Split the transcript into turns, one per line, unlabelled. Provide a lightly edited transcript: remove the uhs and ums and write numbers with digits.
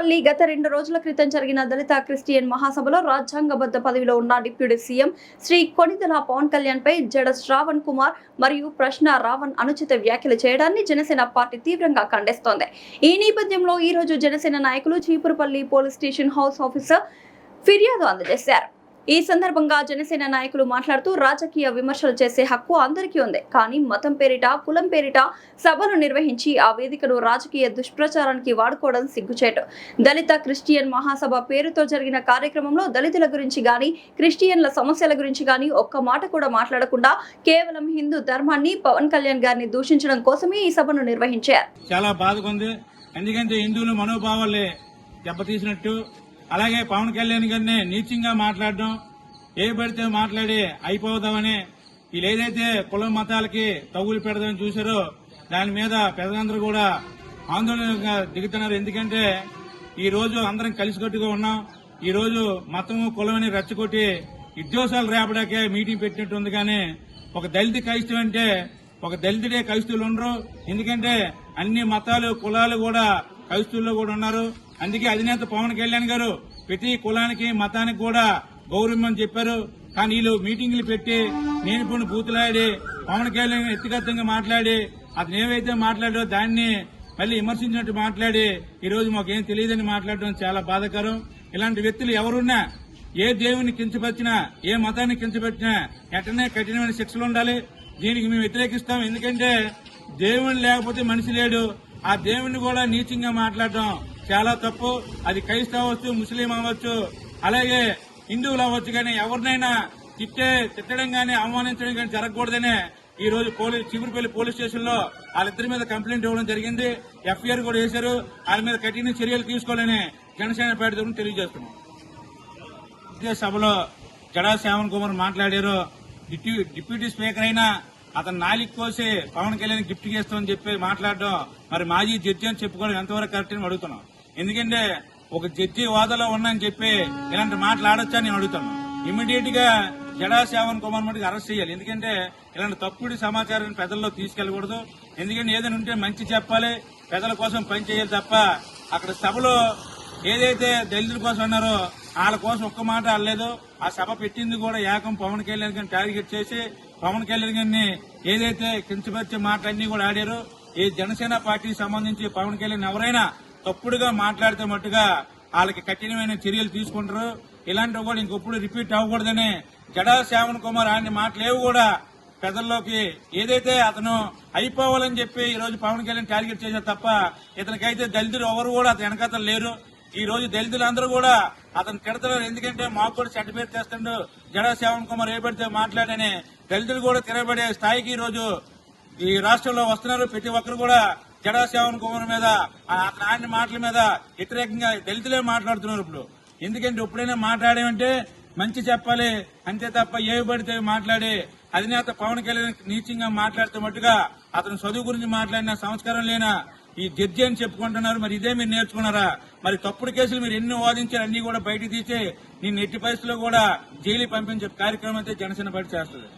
చీపురుపల్లి గత 2 రోజుల క్రితం జరిగిన దళిత క్రిస్టియన్ మహాసభలో రాజ్యాంగబద్ధ పదవిలో ఉన్న డిప్యూటీ సీఎం శ్రీ కొణిదెల పవన్ కళ్యాణ్ పై జడ శ్రావణ్ కుమార్ మరియు ప్రశ్న రావణ్ అనుచిత వ్యాఖ్యలు చేయడాన్ని జనసేన పార్టీ తీవ్రంగా ఖండిస్తోంది. ఈ నేపథ్యంలో ఈ రోజు జనసేన నాయకులు Cheepurupalli police station house officer ఫిర్యాదు అందజేశారు. ఈ సందర్భంగా జనసేన నాయకులు మాట్లాడుతూ రాజకీయ విమర్శలు చేసే హక్కు అందరికీ ఉంది, కానీ మతం పేరిట కులం పేరిట సభలు నిర్వహించి ఆ వేదికను రాజకీయ దుష్ప్రచారానికి వాడుకోవడం సిగ్గుచేటు. దళిత క్రిస్టియన్ మహాసభ పేరుతో జరిగిన కార్యక్రమంలో దళితుల గురించి గాని క్రిస్టియన్ల సమస్యల గురించి గాని ఒక్క మాట కూడా మాట్లాడకుండా కేవలం హిందూ ధర్మాన్ని పవన్ కళ్యాణ్ గారిని దూషించడం కోసమే ఈ సభను నిర్వహించారు.
చాలా బాధగా ఉంది. ఎందుకంటే హిందువుల మనోభావాలే దెబ్బతీసినట్టు, అలాగే పవన్ కళ్యాణ్ గారిని నీచంగా మాట్లాడడం, ఏ పడితే మాట్లాడి అయిపోదామని వీళ్ళు ఏదైతే కుల మతాలకి తగులు పెడదామని చూశారో దాని మీద ప్రజలందరూ కూడా ఆందోళనగా దిగుతున్నారు. ఎందుకంటే ఈ రోజు అందరం కలిసికట్టుగా ఉన్నాం. ఈ రోజు మతము కులమని రెచ్చగొట్టి విద్వేషాలు రేపడాకే మీటింగ్ పెట్టినట్టు ఉంది. కానీ ఒక దళిత క్రైస్తవు అంటే ఒక దళితుడే క్రైస్తవులు ఉండరు. ఎందుకంటే అన్ని మతాలు కులాలు కూడా క్రైస్తవుల్లో కూడా ఉన్నారు. అందుకే అధినేత పవన్ కళ్యాణ్ గారు ప్రతి కులానికి మతానికి కూడా గౌరవం చెప్పారు. కానీ వీళ్ళు మీటింగ్లు పెట్టి నేను కొన్ని బూతులాడి పవన్ కళ్యాణ్ వ్యక్తిగతంగా మాట్లాడి అతను ఏవైతే మాట్లాడో దాన్ని మళ్ళీ విమర్శించినట్టు మాట్లాడి ఈ రోజు మాకేం తెలియదని మాట్లాడడం చాలా బాధాకరం. ఇలాంటి వ్యక్తులు ఎవరున్నా, ఏ దేవుని కించపరిచినా, ఏ మతాన్ని కించపరిచినా వెంటనే కఠినమైన శిక్షలు ఉండాలి. దీనికి మేము వ్యతిరేకిస్తాం. ఎందుకంటే దేవుడు లేకపోతే మనిషి లేడు. ఆ దేవుణ్ణి కూడా నీచంగా మాట్లాడటం చాలా తప్పు. అది క్రైస్తవ అవ్వచ్చు, ముస్లిం అవ్వచ్చు, అలాగే హిందువులు అవ్వచ్చు. కానీ ఎవరినైనా తిట్టడం గానీ అవమానించడం గానీ జరగకూడదనే ఈ రోజు చీపురుపల్లి పోలీస్ స్టేషన్ లో వాళ్ళిద్దరి మీద కంప్లైంట్ ఇవ్వడం జరిగింది. ఎఫ్ఐఆర్ కూడా వేశారు. వాళ్ళ మీద కఠిన చర్యలు తీసుకోవాలని జనసేన పార్టీ తరఫున తెలియజేస్తున్నాం. ఇదే సభలో జడా శ్రావణ్ కుమార్ మాట్లాడారు. డిప్యూటీ స్పీకర్ అయినా అతను నాలికి కోసి పవన్ కళ్యాణ్ గిఫ్ట్ చేస్తామని చెప్పి మాట్లాడడం మరి మాజీ జడ్జి అని చెప్పుకోవడం ఎంతవరకు కరెక్ట్ అని అడుగుతున్నాం. ఎందుకంటే ఒక జడ్జి హోదాలో ఉన్నాయని చెప్పి ఇలాంటి మాట్లాడొచ్చా అని అడుగుతున్నాం. ఇమ్మీడియట్ గా జడా శ్రావణ్ కుమార్ మటుకు అరెస్ట్ చేయాలి. ఎందుకంటే ఇలాంటి తప్పుడు సమాచారాన్ని ప్రజల్లో తీసుకెళ్లకూడదు. ఎందుకంటే ఏదైనా ఉంటే మంచి చెప్పాలి, ప్రజల కోసం పని చేయాలి తప్ప అక్కడ సభలో ఏదైతే దళితుల కోసం అన్నారో వాళ్ళ కోసం ఒక్క మాట అనలేదు. ఆ సభ పెట్టింది కూడా ఏకం పవన్ కళ్యాణ్ గారిని టార్గెట్ చేసి పవన్ కళ్యాణ్ గారిని ఏదైతే కించపరిచే మాటలన్నీ కూడా ఆడారు. ఈ జనసేన పార్టీకి సంబంధించి పవన్ కళ్యాణ్ ఎవరైనా తప్పుడుగా మాట్లాడితే మట్టుగా వాళ్ళకి కఠినమైన చర్యలు తీసుకుంటారు. ఇలాంటివి కూడా ఇంకొప్పుడు రిపీట్ అవ్వకూడదని జడా శ్రావణ్ కుమార్ ఆయన మాటలేవు కూడా ప్రజల్లోకి ఏదైతే అతను అయిపోవాలని చెప్పి ఈ రోజు పవన్ కళ్యాణ్ టార్గెట్ చేశారు తప్ప ఇతనికైతే దళితులు ఎవరు కూడా అతని వెనకాతలు లేరు. ఈ రోజు దళితులందరూ కూడా అతను తిడతారు. ఎందుకంటే మాకు కూడా చెడ్డ పేరు తెస్తుండడు జడా శ్రావణ్ కుమార్ ఏ పడితే మాట్లాడని దళితులు కూడా తిరగబడే స్థాయికి ఈ రోజు ఈ రాష్ట్రంలో వస్తున్నారు. ప్రతి ఒక్కరు కూడా జడా శ్రావణ్ కుమార్ మీద ఆయన మాటల మీద వ్యతిరేకంగా దళితులే మాట్లాడుతున్నారు ఇప్పుడు. ఎందుకంటే ఎప్పుడైనా మాట్లాడేమంటే మంచి చెప్పాలి అంతే తప్ప ఏవి పడితే మాట్లాడి అధినేత పవన్ కళ్యాణ్ నీచంగా మాట్లాడితే మట్టుగా అతను చదువు గురించి మాట్లాడిన సంస్కారం లేనా ఈ జడ్జి అని చెప్పుకుంటున్నారు. మరి ఇదే మీరు నేర్చుకున్నారా? మరి తప్పుడు కేసులు మీరు ఎన్ని వాదించారు అన్ని కూడా బయటకు తీసి నేను ఎట్టి పరిస్థితుల్లో కూడా జైలు పంపించే కార్యక్రమం అయితే జనసేన పార్టీ చేస్తుంది.